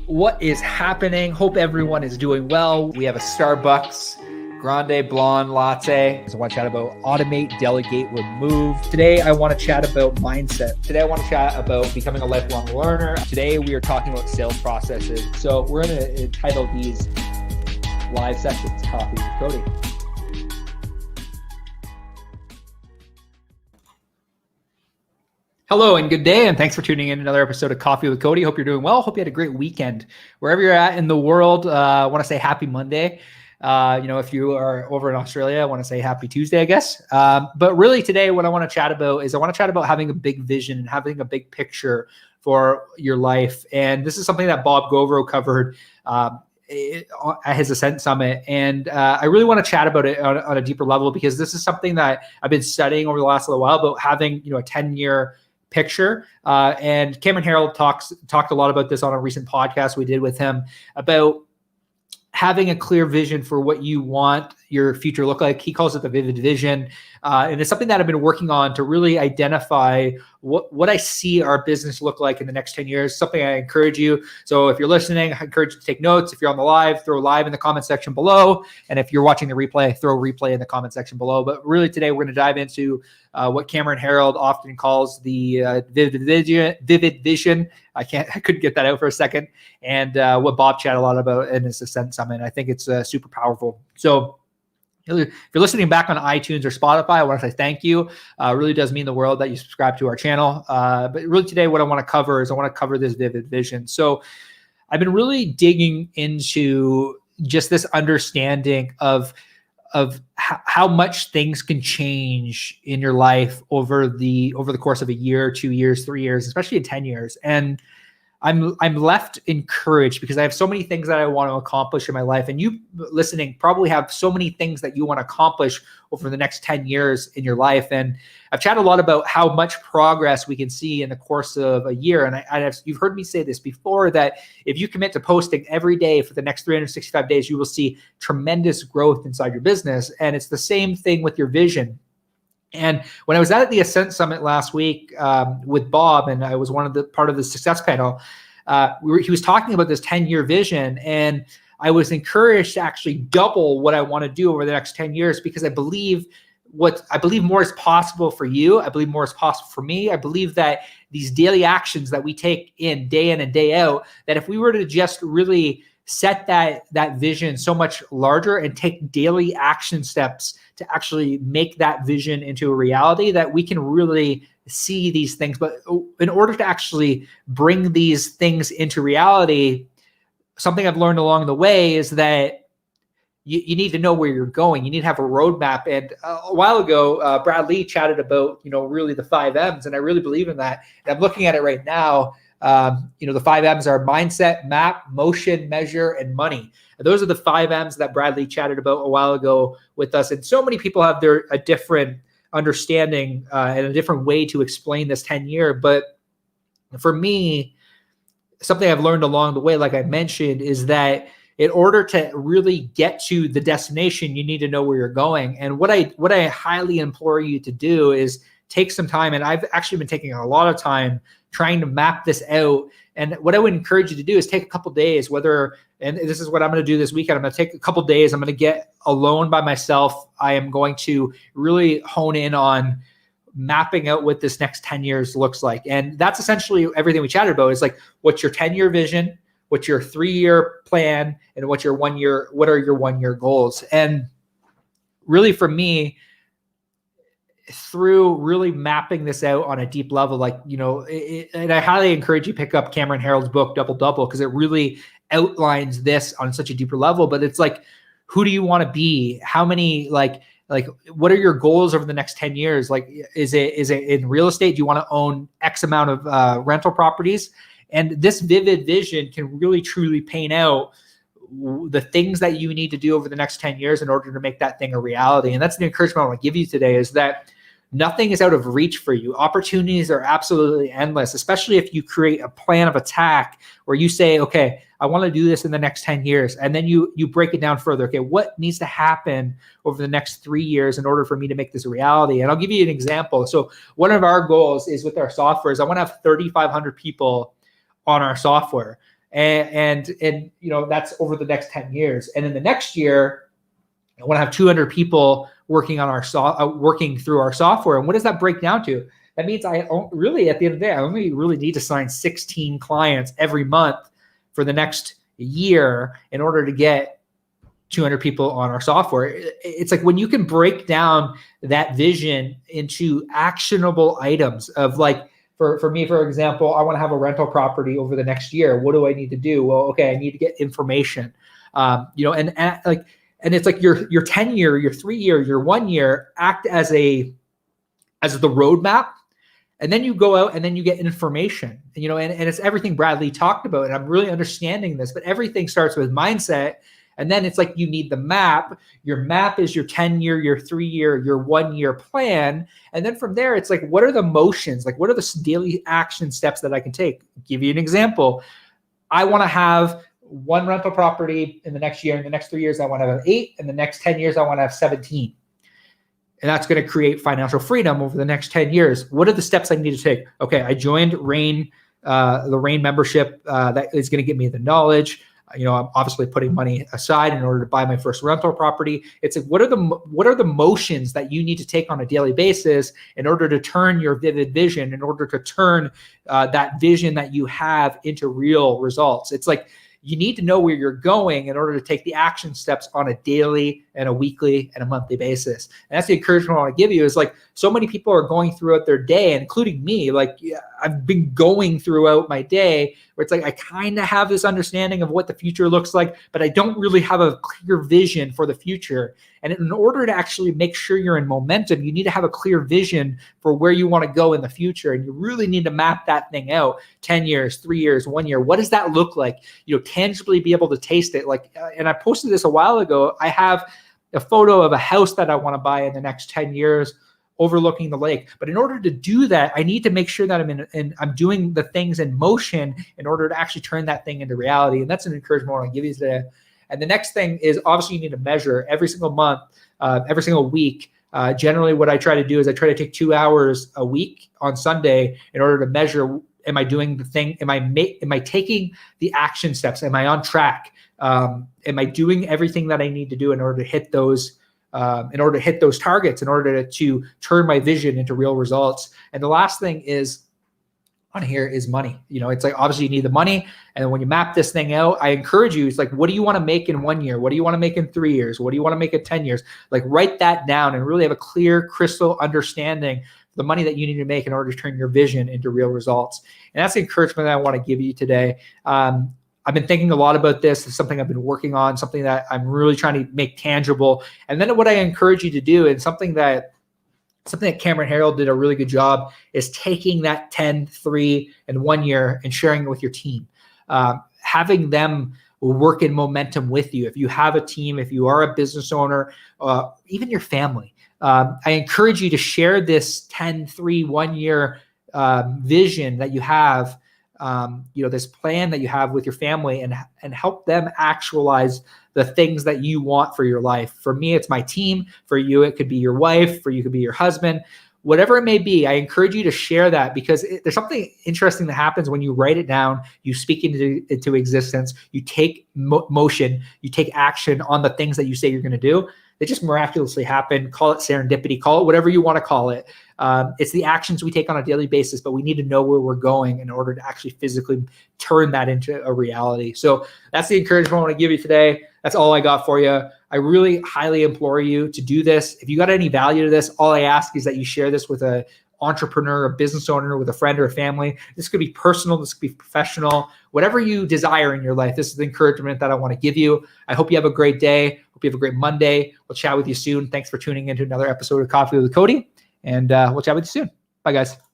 What is happening? Hope everyone is doing well. We have a Starbucks Grande Blonde Latte. So I want to chat about automate, delegate, remove. Today, I want to chat about mindset. Today, I want to chat about becoming a lifelong learner. Today, we are talking about sales processes. So we're going to entitle these live sessions Coffee with Cody. Hello and good day, and thanks for tuning in to another episode of Coffee with Cody. Hope you're doing well. Hope you had a great weekend. Wherever you're at in the world, I want to say happy Monday. If you are over in Australia, I want to say happy Tuesday, I guess. But really today, what I want to chat about is having a big vision and having a big picture for your life. And this is something that Bob Govro covered at his Ascent Summit. And I really want to chat about it on a deeper level, because this is something that I've been studying over the last little while about having, a 10-year picture. And Cameron Herold talked a lot about this on a recent podcast we did with him about having a clear vision for what you want your future to look like. He calls it the vivid vision. And it's something that I've been working on to really identify what I see our business look like in the next 10 years, something I encourage you. So if you're listening, I encourage you to take notes. If you're on the live, throw live in the comment section below. And if you're watching the replay, throw replay in the comment section below. But really today, we're going to dive into what Cameron Herold often calls the vivid vision. I couldn't get that out for a second. And what Bob chatted a lot about in his Ascent Summit. I think it's super powerful. So if you're listening back on iTunes or Spotify, I want to say thank you. It really does mean the world that you subscribe to our channel. But really today, what I want to cover is this vivid vision. So I've been really digging into just this understanding of how much things can change in your life over the course of a year, 2 years, 3 years, especially in 10 years. And I'm left encouraged because I have so many things that I want to accomplish in my life. And you listening probably have so many things that you want to accomplish over the next 10 years in your life. And I've chatted a lot about how much progress we can see in the course of a year. And you've heard me say this before, that if you commit to posting every day for the next 365 days, you will see tremendous growth inside your business. And it's the same thing with your vision. And when I was at the Ascent Summit last week with Bob, and I was part of the success panel, he was talking about this 10-year vision, and I was encouraged to actually double what I want to do over the next 10 years, because I believe more is possible for you. I believe more is possible for me. I believe that these daily actions that we take in day in and day out, that if we were to just really set that vision so much larger and take daily action steps to actually make that vision into a reality, that we can really see these things. But in order to actually bring these things into reality, something I've learned along the way is that you need to know where you're going. You need to have a roadmap. And a while ago, Brad Lee chatted about, really the 5 M's, and I really believe in that. And I'm looking at it right now. The 5 M's are mindset, map, motion, measure, and money. And those are the 5 M's that Bradley chatted about a while ago with us. And so many people have a different understanding and a different way to explain this 10-year. But for me, something I've learned along the way, like I mentioned, is that in order to really get to the destination, you need to know where you're going. And what I highly implore you to do is take some time. And I've actually been taking a lot of time trying to map this out. And what I would encourage you to do is take a couple days, and this is what I'm going to do this weekend. I'm going to take a couple days. I'm going to get alone by myself. I am going to really hone in on mapping out what this next 10 years looks like. And that's essentially everything we chatted about, is like, what's your 10-year vision, what's your 3-year plan, and what are your 1-year goals. And really for me, through really mapping this out on a deep level, and I highly encourage you to pick up Cameron Herold's book, Double Double, because it really outlines this on such a deeper level. But it's like, who do you want to be? How many, what are your goals over the next 10 years? Like, is it in real estate? Do you want to own X amount of rental properties? And this vivid vision can really truly paint out the things that you need to do over the next 10 years in order to make that thing a reality. And that's the encouragement I want to give you today, is that nothing is out of reach for you. Opportunities are absolutely endless, especially if you create a plan of attack where you say, okay, I want to do this in the next 10 years. And then you break it down further. Okay, what needs to happen over the next 3 years in order for me to make this a reality? And I'll give you an example. So one of our goals is with our software is I want to have 3,500 people on our software. And that's over the next 10 years. And in the next year, I want to have 200 people working on working through our software. And what does that break down to? That means I really, at the end of the day, I only really need to sign 16 clients every month for the next year in order to get 200 people on our software. It's like when you can break down that vision into actionable items of like, for me, for example, I want to have a rental property over the next year. What do I need to do? Well, okay, I need to get information, and it's like your 10 year, your 3 year, your 1 year act as the roadmap. And then you go out and then you get information, and it's everything Bradley talked about. And I'm really understanding this, but everything starts with mindset. And then it's like you need the map. Your map is your 10 year, your 3 year, your 1 year plan. And then from there, it's like, what are the motions? Like, what are the daily action steps that I can take? Give you an example. I want to have 1 rental property in the next year. In the next 3 years, I want to have 8. In the next 10 years, I want to have 17. And that's going to create financial freedom over the next 10 years. What are the steps I need to take? Okay, I joined Rain, the Rain membership that is going to give me the knowledge. I'm obviously putting money aside in order to buy my first rental property. It's like, what are the motions that you need to take on a daily basis in order to turn your vivid vision, in order to turn that vision that you have into real results? It's like, you need to know where you're going in order to take the action steps on a daily and a weekly and a monthly basis. And that's the encouragement I want to give you, is like, so many people are going throughout their day, including me. Like, I've been going throughout my day where it's like, I kind of have this understanding of what the future looks like, but I don't really have a clear vision for the future. And in order to actually make sure you're in momentum, you need to have a clear vision for where you want to go in the future. And you really need to map that thing out. 10 years, 3 years, 1 year. What does that look like? Tangibly be able to taste it. Like, and I posted this a while ago. I have a photo of a house that I want to buy in the next 10 years overlooking the lake. But in order to do that, I need to make sure that I'm doing the things in motion in order to actually turn that thing into reality. And that's an encouragement I want to give you today. And the next thing is, obviously, you need to measure every single month, every single week. Generally, what I try to do is I try to take 2 hours a week on Sunday in order to measure, am I doing the thing? Am I taking the action steps? Am I on track? Am I doing everything that I need to do in order to hit those targets, in order to turn my vision into real results? And the last thing is on here is money. It's like, obviously you need the money. And when you map this thing out, I encourage you, it's like, what do you want to make in 1 year? What do you want to make in 3 years? What do you want to make in 10 years? Like, write that down and really have a clear, crystal understanding the money that you need to make in order to turn your vision into real results. And that's the encouragement that I want to give you today. I've been thinking a lot about this. It's something I've been working on, something that I'm really trying to make tangible. And then what I encourage you to do, and something that Cameron Harold did a really good job, is taking that 10, 3, and 1 year and sharing it with your team. Having them work in momentum with you. If you have a team, if you are a business owner, even your family, I encourage you to share this 10, 3, 1 year vision that you have, this plan that you have with your family, and help them actualize the things that you want for your life. For me, it's my team. For you, it could be your wife. For you, it could be your husband. Whatever it may be, I encourage you to share that, because there's something interesting that happens when you write it down, you speak into existence, you take motion, you take action on the things that you say you're going to do. They just miraculously happen. Call it serendipity, call it whatever you want to call it. It's the actions we take on a daily basis, but we need to know where we're going in order to actually physically turn that into a reality. So that's the encouragement I want to give you today. That's all I got for you. I really highly implore you to do this. If you got any value to this, all I ask is that you share this with an entrepreneur, a business owner, with a friend or a family. This could be personal. This could be professional. Whatever you desire in your life, this is the encouragement that I want to give you. I hope you have a great day. Hope you have a great Monday. We'll chat with you soon. Thanks for tuning into another episode of Coffee with Cody, and we'll chat with you soon. Bye, guys.